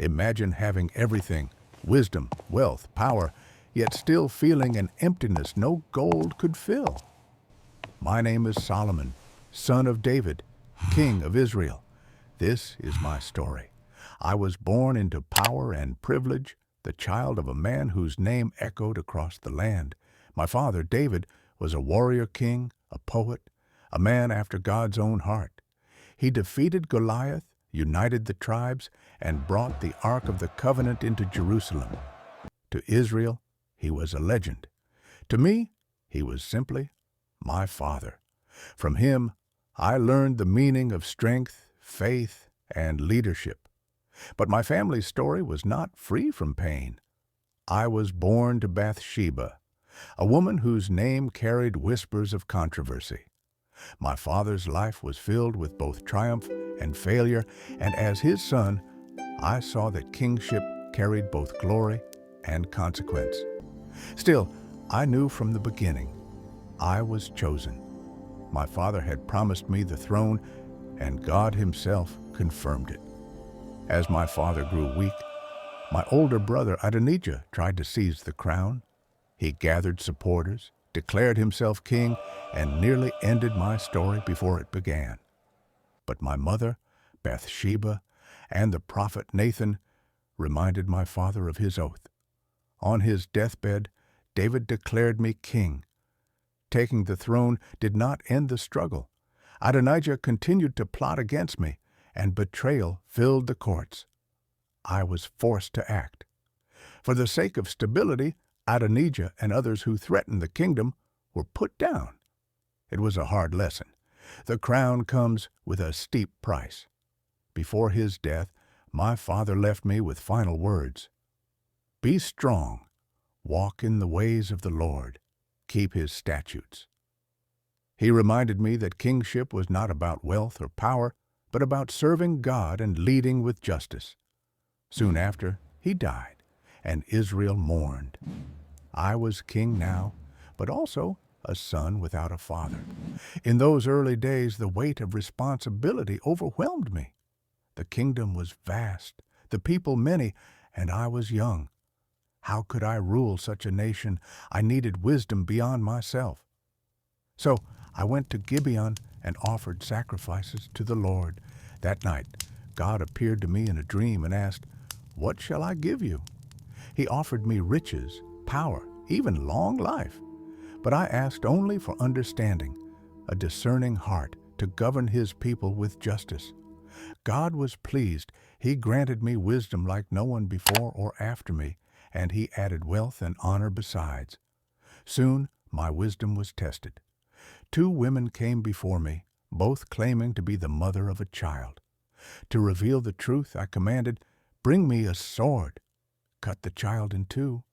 Imagine having everything, wisdom, wealth, power, yet still feeling an emptiness no gold could fill. My name is Solomon, son of David, king of Israel. This is my story. I was born into power and privilege, the child of a man whose name echoed across the land. My father, David, was a warrior king, a poet, a man after God's own heart. He defeated Goliath, united the tribes, and brought the Ark of the Covenant into Jerusalem. To Israel, he was a legend. To me, he was simply my father. From him, I learned the meaning of strength, faith, and leadership. But my family's story was not free from pain. I was born to Bathsheba, a woman whose name carried whispers of controversy. My father's life was filled with both triumph and failure, and as his son, I saw that kingship carried both glory and consequence. Still, I knew from the beginning, I was chosen. My father had promised me the throne, and God himself confirmed it. As my father grew weak, my older brother Adonijah tried to seize the crown. He gathered supporters, declared himself king, and nearly ended my story before it began. But my mother, Bathsheba, and the prophet Nathan reminded my father of his oath. On his deathbed, David declared me king. Taking the throne did not end the struggle. Adonijah continued to plot against me, and betrayal filled the courts. I was forced to act. For the sake of stability, Adonijah and others who threatened the kingdom were put down. It was a hard lesson. The crown comes with a steep price. Before his death, my father left me with final words. Be strong, walk in the ways of the Lord, keep his statutes. He reminded me that kingship was not about wealth or power, but about serving God and leading with justice. Soon after, he died, and Israel mourned. I was king now, but also a son without a father. In those early days, the weight of responsibility overwhelmed me. The kingdom was vast, the people many, and I was young. How could I rule such a nation? I needed wisdom beyond myself. So I went to Gibeon and offered sacrifices to the Lord. That night, God appeared to me in a dream and asked, "What shall I give you?" He offered me riches, power, even long life. But I asked only for understanding, a discerning heart to govern his people with justice. God was pleased. He granted me wisdom like no one before or after me, and he added wealth and honor besides. Soon my wisdom was tested. 2 women came before me, both claiming to be the mother of a child. To reveal the truth, I commanded, "Bring me a sword." Cut the child in 2.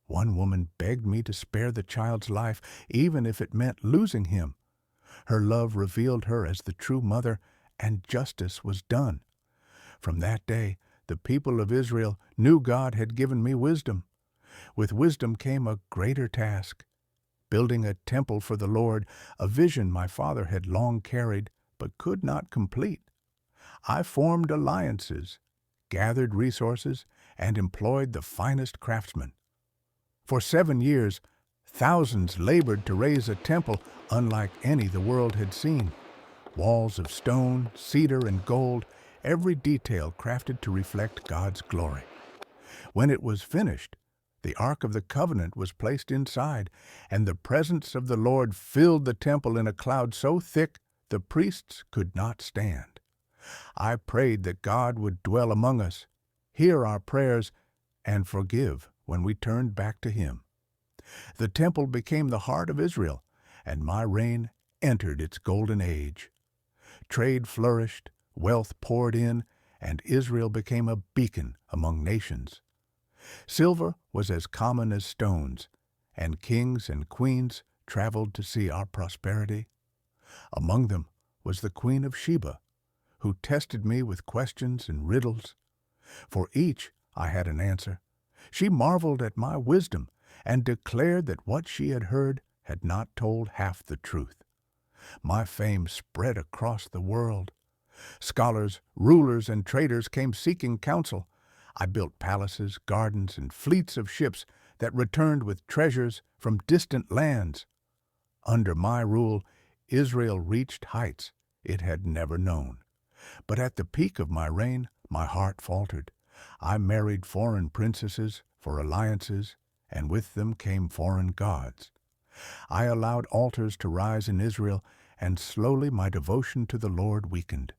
One woman begged me to spare the child's life, even if it meant losing him. Her love revealed her as the true mother, and justice was done. From that day, the people of Israel knew God had given me wisdom. With wisdom came a greater task, building a temple for the Lord, a vision my father had long carried but could not complete. I formed alliances, gathered resources, and employed the finest craftsmen. For 7 years, thousands labored to raise a temple unlike any the world had seen. Walls of stone, cedar, and gold, every detail crafted to reflect God's glory. When it was finished, the Ark of the Covenant was placed inside, and the presence of the Lord filled the temple in a cloud so thick the priests could not stand. I prayed that God would dwell among us, hear our prayers, and forgive when we turned back to him. The temple became the heart of Israel, and my reign entered its golden age. Trade flourished, wealth poured in, and Israel became a beacon among nations. Silver was as common as stones, and kings and queens traveled to see our prosperity. Among them was the Queen of Sheba, who tested me with questions and riddles. For each I had an answer. She marveled at my wisdom and declared that what she had heard had not told half the truth. My fame spread across the world. Scholars, rulers, and traders came seeking counsel. I built palaces, gardens, and fleets of ships that returned with treasures from distant lands. Under my rule, Israel reached heights it had never known. But at the peak of my reign, my heart faltered. I married foreign princesses for alliances, and with them came foreign gods. I allowed altars to rise in Israel, and slowly my devotion to the Lord weakened.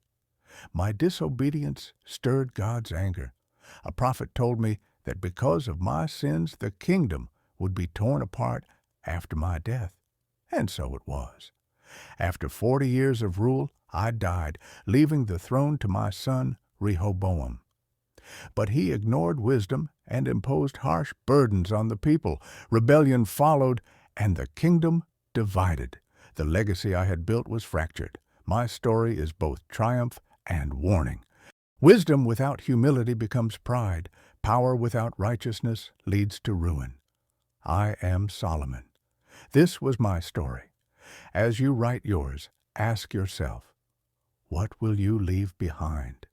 My disobedience stirred God's anger. A prophet told me that because of my sins the kingdom would be torn apart after my death. And so it was. After 40 years of rule, I died, leaving the throne to my son Rehoboam. But he ignored wisdom and imposed harsh burdens on the people. Rebellion followed, and the kingdom divided. The legacy I had built was fractured. My story is both triumph and warning. Wisdom without humility becomes pride. Power without righteousness leads to ruin. I am Solomon. This was my story. As you write yours, ask yourself, what will you leave behind?